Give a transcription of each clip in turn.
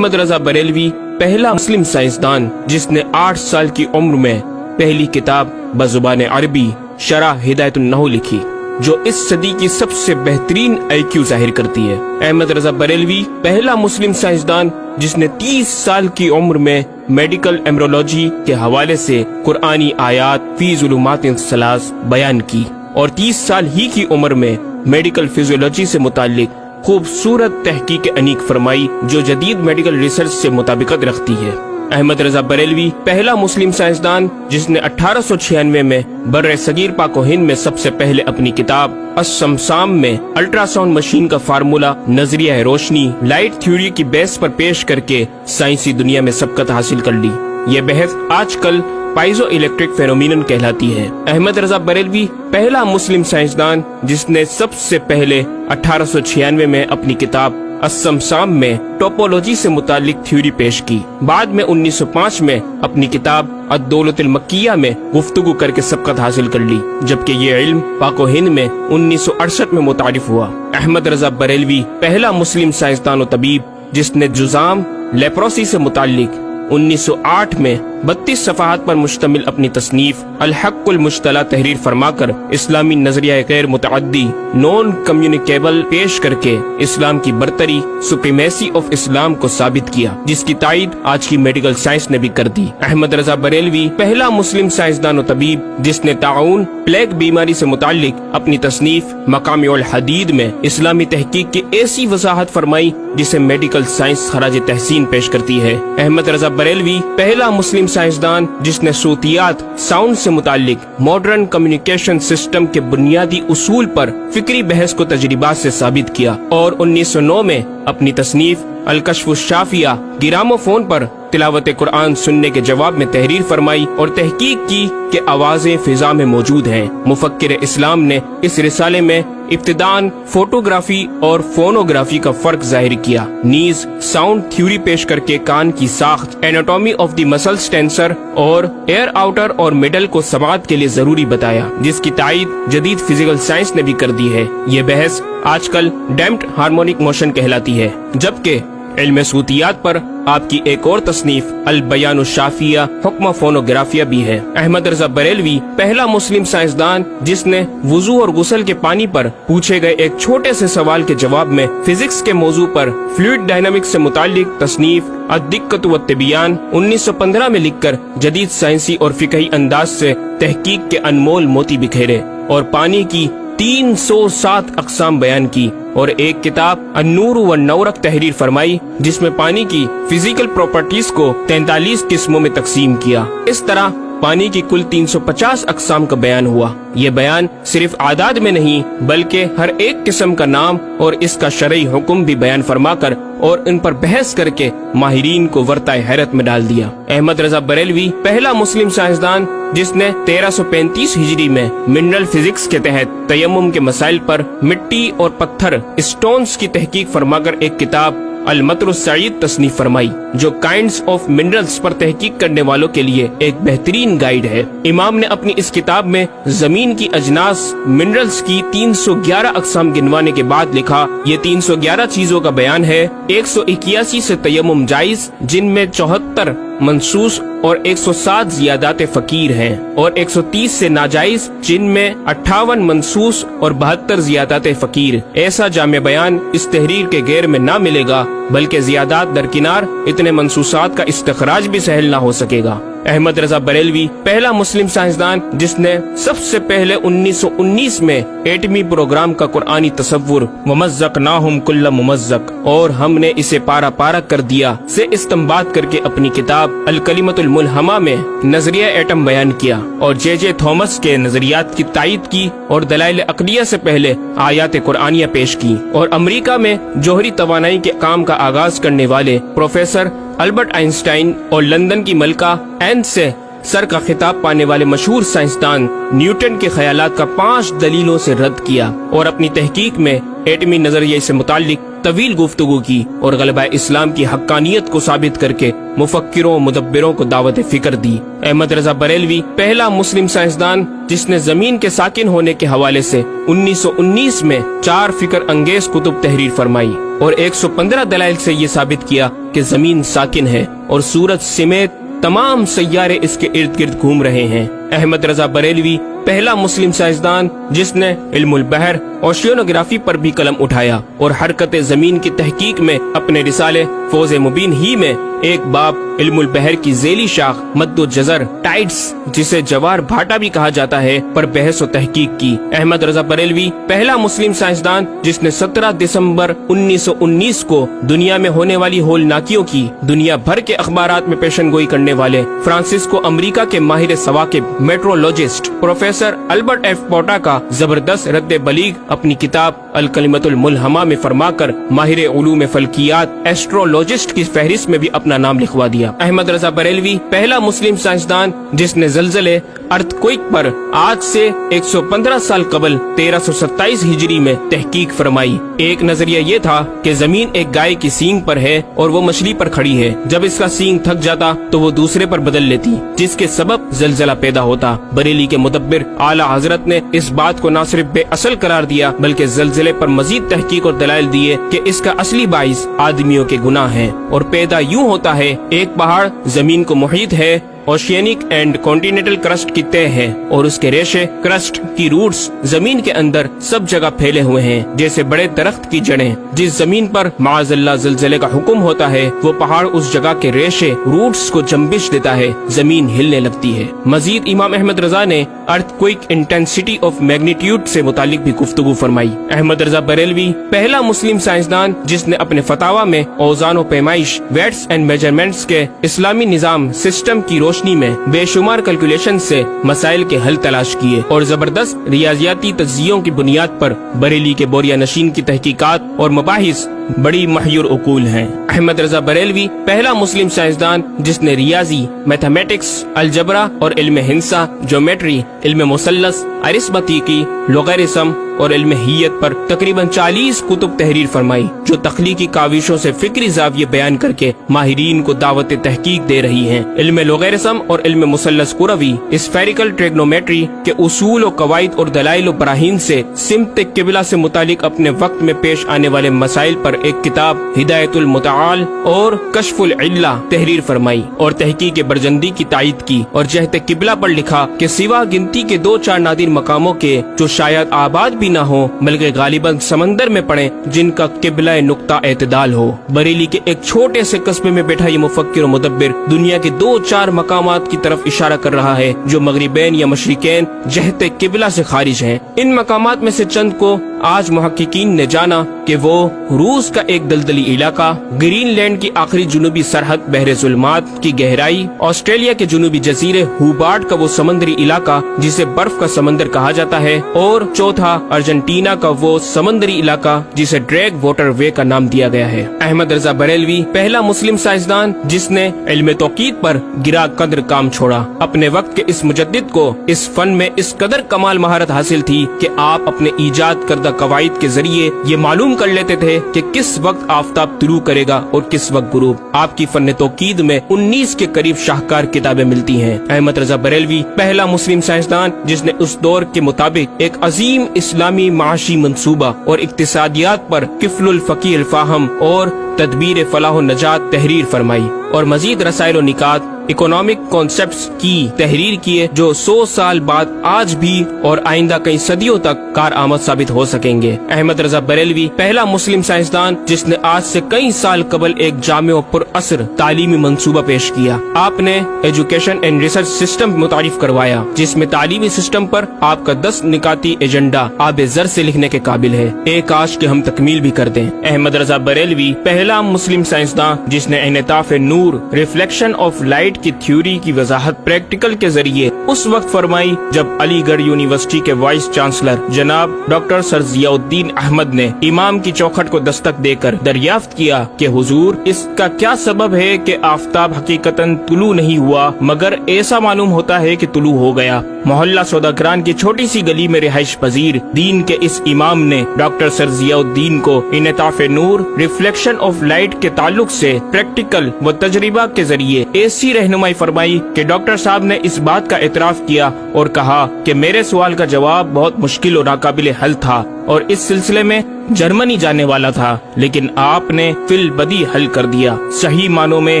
احمد رضا بریلوی پہلا مسلم سائنسدان جس نے 8 سال کی عمر میں پہلی کتاب بزبان عربی شرح ہدایت النحو لکھی، جو اس صدی کی سب سے بہترین IQ ظاہر کرتی ہے۔ احمد رضا بریلوی پہلا مسلم سائنسدان جس نے 30 سال کی عمر میں میڈیکل ایمبرولوجی کے حوالے سے قرآنی آیات فی ظلمات ثلاث بیان کی، اور 30 سال ہی کی عمر میں میڈیکل فزیولوجی سے متعلق خوبصورت تحقیق انیق فرمائی، جو جدید میڈیکل ریسرچ سے مطابقت رکھتی ہے۔ احمد رضا بریلوی پہلا مسلم سائنسدان جس نے 1896 میں بر صغیر پاک و ہند میں سب سے پہلے اپنی کتاب السمسام میں الٹرا ساؤنڈ مشین کا فارمولا نظریہ روشنی لائٹ تھیوری کی بیس پر پیش کر کے سائنسی دنیا میں سبقت حاصل کر لی۔ یہ بحث آج کل پائزو الیکٹرک فینومینن کہلاتی ہے۔ احمد رضا بریلوی پہلا مسلم سائنسدان جس نے سب سے پہلے 1896 میں اپنی کتاب السمسام میں ٹوپولوجی سے متعلق تھیوری پیش کی۔ بعد میں 1905 میں اپنی کتاب الدولۃ المکیہ میں گفتگو کر کے سبقت حاصل کر لی، جبکہ یہ علم پاک و ہند میں 1968 میں متعارف ہوا۔ احمد رضا بریلوی پہلا مسلم سائنسدان و طبیب جس نے جذام لیپروسی سے متعلق 1908 میں 32 صفحات پر مشتمل اپنی تصنیف الحق المشتلہ تحریر فرما کر اسلامی نظریہ غیر متعدی نون کمیونیکیبل پیش کر کے اسلام کی برتری سپریمیسی آف اسلام کو ثابت کیا، جس کی تائید آج کی میڈیکل سائنس نے بھی کر دی۔ احمد رضا بریلوی پہلا مسلم سائنسدان و طبیب جس نے طاعون پلیگ بیماری سے متعلق اپنی تصنیف مقامع الحدید میں اسلامی تحقیق کی ایسی وضاحت فرمائی جسے میڈیکل سائنس خراج تحسین پیش کرتی ہے۔ احمد رضا بریلوی پہلا مسلم سائنسدان جس نے صوتیات ساؤنڈ سے متعلق ماڈرن کمیونیکیشن سسٹم کے بنیادی اصول پر فکری بحث کو تجربات سے ثابت کیا، اور 1909 میں اپنی تصنیف الکشف الشافیہ گرامو فون پر تلاوت قرآن سننے کے جواب میں تحریر فرمائی اور تحقیق کی کہ آوازیں فضا میں موجود ہیں۔ مفکر اسلام نے اس رسالے میں ابتداً فوٹوگرافی اور فونوگرافی کا فرق ظاہر کیا، نیز ساؤنڈ تھیوری پیش کر کے کان کی ساخت anatomy of the muscles tensor اور ایئر آؤٹر اور مڈل کو سماعت کے لیے ضروری بتایا، جس کی تائید جدید فزیکل سائنس نے بھی کر دی ہے۔ یہ بحث آج کل ڈیمپڈ ہارمونک موشن کہلاتی ہے، جبکہ علم صوتیات پر آپ کی ایک اور تصنیف البیان الشافیہ حکم فونوگرافیہ بھی ہے۔ احمد رضا بریلوی پہلا مسلم سائنسدان جس نے وضو اور غسل کے پانی پر پوچھے گئے ایک چھوٹے سے سوال کے جواب میں فزکس کے موضوع پر فلوئڈ ڈائنامکس سے متعلق تصنیف الدقۃ والتبیان 1915 میں لکھ کر جدید سائنسی اور فقہی انداز سے تحقیق کے انمول موتی بکھیرے اور پانی کی 307 اقسام بیان کی، اور ایک کتاب النور والنورق تحریر فرمائی جس میں پانی کی فزیکل پراپرٹیز کو 43 قسموں میں تقسیم کیا۔ اس طرح پانی کی کل 350 اقسام کا بیان ہوا۔ یہ بیان صرف اعداد میں نہیں بلکہ ہر ایک قسم کا نام اور اس کا شرعی حکم بھی بیان فرما کر اور ان پر بحث کر کے ماہرین کو ورطۂ حیرت میں ڈال دیا۔ احمد رضا بریلوی پہلا مسلم سائنسدان جس نے 1335 ہجری میں منرل فزکس کے تحت تیمم کے مسائل پر مٹی اور پتھر اسٹونز کی تحقیق فرما کر ایک کتاب المطر السعید تصنیف فرمائی، جو کائنڈز آف منرلز پر تحقیق کرنے والوں کے لیے ایک بہترین گائیڈ ہے۔ امام نے اپنی اس کتاب میں زمین کی اجناس منرلز کی 311 اقسام گنوانے کے بعد لکھا، یہ 311 چیزوں کا بیان ہے۔ 181 سے تیمم جائز، جن میں 74 منصوص اور 107 زیادات فقیر ہیں، اور 130 سے ناجائز، جن میں 58 منصوص اور 72 زیادات فقیر۔ ایسا جامع بیان اس تحریر کے غیر میں نہ ملے گا، بلکہ زیادات درکنار اتنے منصوصات کا استخراج بھی سہل نہ ہو سکے گا۔ احمد رضا بریلوی پہلا مسلم سائنسدان جس نے سب سے پہلے 1919 میں ایٹمی پروگرام کا قرآنی تصور ومزقناہم کل ممزق، اور ہم نے اسے پارا پارا کر دیا سے استنباط کر کے اپنی کتاب الکلمۃ الملہمہ میں نظریہ ایٹم بیان کیا، اور جے تھامس کے نظریات کی تائید کی اور دلائل عقلیہ سے پہلے آیات قرآنیہ پیش کی، اور امریکہ میں جوہری توانائی کے کام کا آغاز کرنے والے پروفیسر البرٹ آئنسٹائن اور لندن کی ملکہ این سے سر کا خطاب پانے والے مشہور سائنسدان نیوٹن کے خیالات کا 5 دلیلوں سے رد کیا، اور اپنی تحقیق میں ایٹمی نظریے سے متعلق طویل گفتگو کی اور غلبہ اسلام کی حقانیت کو ثابت کر کے مفکروں مدبروں کو دعوت فکر دی۔ احمد رضا بریلوی پہلا مسلم سائنسدان جس نے زمین کے ساکن ہونے کے حوالے سے 1919 میں 4 فکر انگیز کتب تحریر فرمائی اور 115 دلائل سے یہ ثابت کیا کہ زمین ساکن ہے اور سورج سمیت تمام سیارے اس کے ارد گرد گھوم رہے ہیں۔ احمد رضا بریلوی پہلا مسلم سائنسدان جس نے علم البحر اوشینوگرافی پر بھی قلم اٹھایا اور حرکت زمین کی تحقیق میں اپنے رسالے فوز مبین ہی میں ایک باب علم البحر کی ذیلی شاخ مد و جزر ٹائڈز جسے جوار بھاٹا بھی کہا جاتا ہے پر بحث و تحقیق کی۔ احمد رضا بریلوی پہلا مسلم سائنسدان جس نے 17 دسمبر 1919 کو دنیا میں ہونے والی ہولناکیوں کی دنیا بھر کے اخبارات میں پیشن گوئی کرنے والے فرانسسکو امریکہ کے ماہر ثواقب میٹرولوجسٹ پروفیسر البرٹ ایف پوٹا کا زبردست رد بلیغ اپنی کتاب الکلمۃ الملہمہ میں فرما کر ماہر علوم فلکیات ایسٹرولوجسٹ کی فہرست میں بھی اپنا نام لکھوا دیا۔ احمد رضا بریلوی پہلا مسلم سائنسدان جس نے زلزلے ارتھکوئک پر آج سے 115 سال قبل 1327 ہجری میں تحقیق فرمائی۔ ایک نظریہ یہ تھا کہ زمین ایک گائے کی سینگ پر ہے اور وہ مچھلی پر کھڑی ہے، جب اس کا سینگ تھک جاتا تو وہ دوسرے پر بدل لیتی جس کے سبب زلزلہ پیدا ہوتا۔ بریلی کے مدبر اعلی حضرت نے اس بات کو نہ صرف بے اصل قرار دیا بلکہ زلزلے پر مزید تحقیق اور دلائل دیے کہ اس کا اصلی باعث آدمیوں کے گناہ ہیں اور پیدا یوں ہوتا ہے۔ ایک پہاڑ زمین کو محیط ہے، اوشینک اینڈ کانٹیننٹل کرسٹ کی تہ ہے اور اس کے ریشے کرسٹ کی روٹس زمین کے اندر سب جگہ پھیلے ہوئے ہیں جیسے بڑے درخت کی جڑیں۔ جس زمین پر معاذ اللہ زلزلے کا حکم ہوتا ہے وہ پہاڑ اس جگہ کے ریشے روٹس کو جنبش دیتا ہے، زمین ہلنے لگتی ہے۔ مزید امام احمد رضا نے ارتھ کوئک انٹینسٹی آف میگنیٹیوڈ سے متعلق بھی گفتگو فرمائی۔ احمد رضا بریلوی پہلا مسلم سائنسدان جس نے اپنے فتاوی میں اوزان و پیمائش ویٹس اینڈ میجرمنٹس کے اسلامی نظام سسٹم کی روشنی میں بے شمار کیلکولیشن سے مسائل کے حل تلاش کیے اور زبردست ریاضیاتی تجزیوں کی بنیاد پر بریلی کے بوریا نشین کی تحقیقات اور مباحث بڑی محیر عقول ہیں۔ احمد رضا بریلوی پہلا مسلم سائنسدان جس نے ریاضی، میتھمیٹکس، الجبرا اور علم ہندسہ، جیومیٹری، علم مثلث، ارثمیٹکی، لوگرثم اور علم ہیت پر تقریباً 40 کتب تحریر فرمائی جو تخلیقی کاوشوں سے فکری زاویے بیان کر کے ماہرین کو دعوت تحقیق دے رہی ہیں۔ علم لوگرثم اور علم مثلث کروی، اسفیریکل ٹریگنومیٹری کے اصول و قواعد اور دلائل و براہین سے سمت قبلہ سے متعلق اپنے وقت میں پیش آنے والے مسائل پر ایک کتاب ہدایت المتعال اور کشف العلہ تحریر فرمائی اور تحقیق برجندی کی تائید کی اور جہت قبلہ پر لکھا کہ سوا گنتی کے 2-4 نادر مقاموں کے جو شاید آباد بھی نہ ہو بلکہ غالباً سمندر میں پڑے جن کا قبلہ نقطہ اعتدال ہو۔ بریلی کے ایک چھوٹے سے قصبے میں بیٹھا یہ مفکر و مدبر دنیا کے 2-4 مقامات کی طرف اشارہ کر رہا ہے جو مغربین یا مشرقین جہت قبلہ سے خارج ہیں۔ ان مقامات میں سے چند کو آج محققین نے جانا کہ وہ روس کا ایک دلدلی علاقہ، گرین لینڈ کی آخری جنوبی سرحد بحر ظلمات کی گہرائی، آسٹریلیا کے جنوبی جزیرے ہوبارٹ کا وہ سمندری علاقہ جسے برف کا سمندر کہا جاتا ہے، اور چوتھا ارجنٹینا کا وہ سمندری علاقہ جسے ڈریگ واٹر وے کا نام دیا گیا ہے۔ احمد رضا بریلوی پہلا مسلم سائنسدان جس نے علم توقید پر گرا قدر کام چھوڑا۔ اپنے وقت کے اس مجدد کو اس فن میں اس قدر کمال مہارت حاصل تھی کہ آپ اپنے ایجاد کردہ قواعد کے ذریعے یہ معلوم کر لیتے تھے کہ کس وقت آفتاب طلوع کرے گا اور کس وقت غروب۔ آپ کی فن توقید میں 19 کے قریب شاہکار کتابیں ملتی ہیں۔ احمد رضا بریلوی پہلا مسلم سائنسدان جس نے اس دور کے مطابق ایک عظیم اسلامی معاشی منصوبہ اور اقتصادیات پر کفل الفقی الفاہم اور تدبیر فلاح و نجات تحریر فرمائی اور مزید رسائل و نکات اکنامک کانسیپٹس کی تحریر کیے جو 100 سال بعد آج بھی اور آئندہ کئی صدیوں تک کارآمد ثابت ہو سکیں گے۔ احمد رضا بریلوی پہلا مسلم سائنسدان جس نے آج سے کئی سال قبل ایک جامع و پر اثر تعلیمی منصوبہ پیش کیا۔ آپ نے ایجوکیشن اینڈ ریسرچ سسٹم متعارف کروایا جس میں تعلیمی سسٹم پر آپ کا 10 نکاتی ایجنڈا آب زر سے لکھنے کے قابل ہے، ایک کاش کہ ہم تکمیل بھی کر دیں۔ احمد رضا بریلوی پہلا مسلم سائنسدان جس نے انعطاف نور، ریفلیکشن آف لائٹ کی تھیوری کی وضاحت پریکٹیکل کے ذریعے اس وقت فرمائی جب علی گڑھ یونیورسٹی کے وائس چانسلر جناب ڈاکٹر سر ضیاء الدین احمد نے امام کی چوکھٹ کو دستک دے کر دریافت کیا کہ حضور اس کا کیا سبب ہے کہ آفتاب حقیقتاً طلوع نہیں ہوا مگر ایسا معلوم ہوتا ہے کہ طلوع ہو گیا۔ محلہ سوداگران کی چھوٹی سی گلی میں رہائش پذیر دین کے اس امام نے ڈاکٹر سر ضیاء الدین کو انعطاف نور ریفلیکشن آف لائٹ کے تعلق سے پریکٹیکل و تجربہ کے ذریعے ایسی رہنمائی فرمائی کہ ڈاکٹر صاحب نے اس بات کا اعتراف کیا اور کہا کہ میرے سوال کا جواب بہت مشکل اور ناقابل حل تھا اور اس سلسلے میں جرمنی جانے والا تھا، لیکن آپ نے فی البدی حل کر دیا۔ صحیح معنوں میں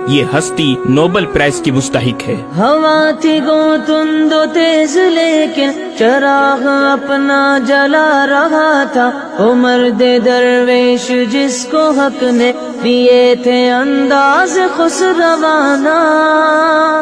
یہ ہستی نوبل پرائز کی مستحق ہے۔ ہوا تھی گو تند و تیز لیکن چراغ اپنا جلا رہا تھا، وہ مرد درویش جس کو حق نے دیے تھے انداز خسروانہ۔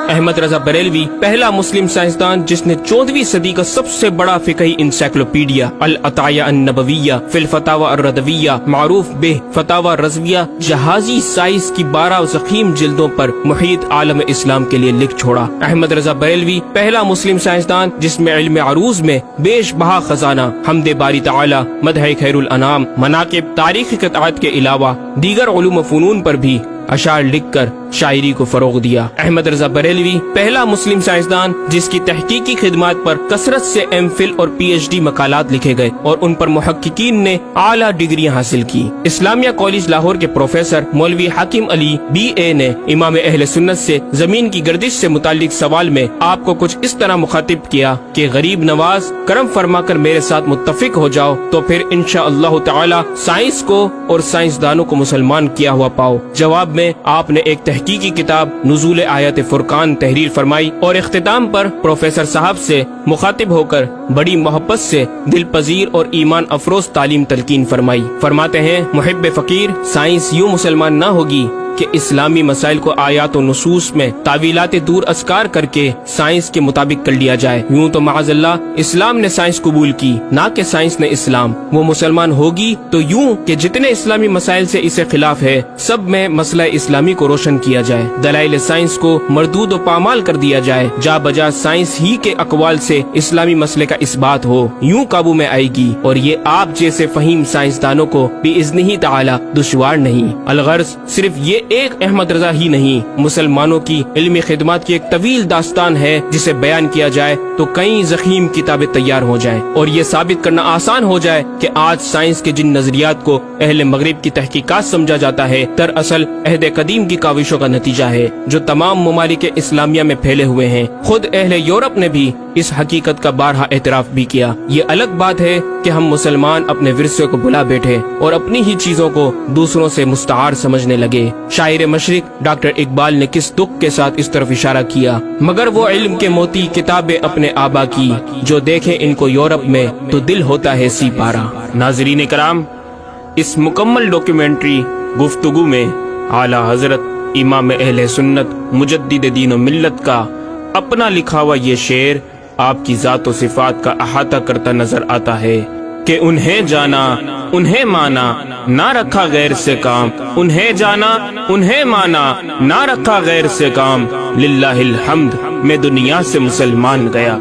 احمد رضا بریلوی پہلا مسلم سائنسدان جس نے 14ویں صدی کا سب سے بڑا فقہی انسائکلوپیڈیا العطایہ النبویہ فی الفتاوی الردویہ معروف بہ فتاوی رضویہ جہازی سائنس کی 12 ضخیم جلدوں پر محیط عالم اسلام کے لیے لکھ چھوڑا۔ احمد رضا بریلوی پہلا مسلم سائنسدان جس میں علم عروض میں بیش بہا خزانہ حمد باری تعالی، مدح خیر الانام، مناقب، تاریخی قطعات کے علاوہ دیگر علوم و فنون پر بھی اشعار لکھ کر شاعری کو فروغ دیا۔ احمد رضا بریلوی پہلا مسلم سائنسدان جس کی تحقیقی خدمات پر کثرت سے ایم فل اور پی ایچ ڈی مقالات لکھے گئے اور ان پر محققین نے اعلیٰ ڈگریاں حاصل کی۔ اسلامیہ کالج لاہور کے پروفیسر مولوی حاکم علی بی اے نے امام اہل سنت سے زمین کی گردش سے متعلق سوال میں آپ کو کچھ اس طرح مخاطب کیا کہ غریب نواز کرم فرما کر میرے ساتھ متفق ہو جاؤ تو پھر انشاءاللہ تعالی سائنس کو اور سائنسدانوں کو مسلمان کیا ہوا پاؤ۔ جواب میں آپ نے ایک تحقیقی کتاب نزول آیات فرقان تحریر فرمائی اور اختتام پر پروفیسر صاحب سے مخاطب ہو کر بڑی محبت سے دل پذیر اور ایمان افروز تعلیم تلقین فرمائی۔ فرماتے ہیں محب فقیر سائنس یوں مسلمان نہ ہوگی کہ اسلامی مسائل کو آیات و نصوص میں تعویلات دور ازکار کر کے سائنس کے مطابق کر لیا جائے۔ یوں تو معاذ اللہ اسلام نے سائنس قبول کی نہ کہ سائنس نے اسلام۔ وہ مسلمان ہوگی تو یوں کہ جتنے اسلامی مسائل سے اسے خلاف ہے سب میں مسئلہ اسلامی کو روشن کیا جائے، دلائل سائنس کو مردود و پامال کر دیا جائے، جا بجا سائنس ہی کے اقوال سے اسلامی مسئلے کا اثبات ہو، یوں قابو میں آئے گی۔ اور یہ آپ جیسے فہیم سائنسدانوں کو بِإِذْنِهِ تعالی دشوار نہیں۔ الغرض صرف یہ ایک احمد رضا ہی نہیں، مسلمانوں کی علمی خدمات کی ایک طویل داستان ہے جسے بیان کیا جائے تو کئی ضخیم کتابیں تیار ہو جائیں اور یہ ثابت کرنا آسان ہو جائے کہ آج سائنس کے جن نظریات کو اہل مغرب کی تحقیقات سمجھا جاتا ہے دراصل عہد قدیم کی کاوشوں کا نتیجہ ہے جو تمام ممالک اسلامیہ میں پھیلے ہوئے ہیں۔ خود اہل یورپ نے بھی اس حقیقت کا بارہا اعتراف بھی کیا۔ یہ الگ بات ہے کہ ہم مسلمان اپنے ورثے کو بلا بیٹھے اور اپنی ہی چیزوں کو دوسروں سے مستعار سمجھنے لگے۔ شاعر مشرق ڈاکٹر اقبال نے کس دکھ کے ساتھ اس طرف اشارہ کیا، مگر وہ علم کے موتی کتابیں اپنے آبا کی، جو دیکھیں ان کو یورپ میں تو دل ہوتا ہے سی پارا۔ ناظرین کرام، اس مکمل ڈاکیومنٹری گفتگو میں اعلیٰ حضرت امام اہل سنت مجدد دین و ملت کا اپنا لکھا ہوا یہ شعر آپ کی ذات و صفات کا احاطہ کرتا نظر آتا ہے کہ انہیں جانا انہیں مانا نہ رکھا غیر سے کام، انہیں جانا انہیں مانا نہ رکھا غیر سے کام، للہ الحمد میں دنیا سے مسلمان گیا۔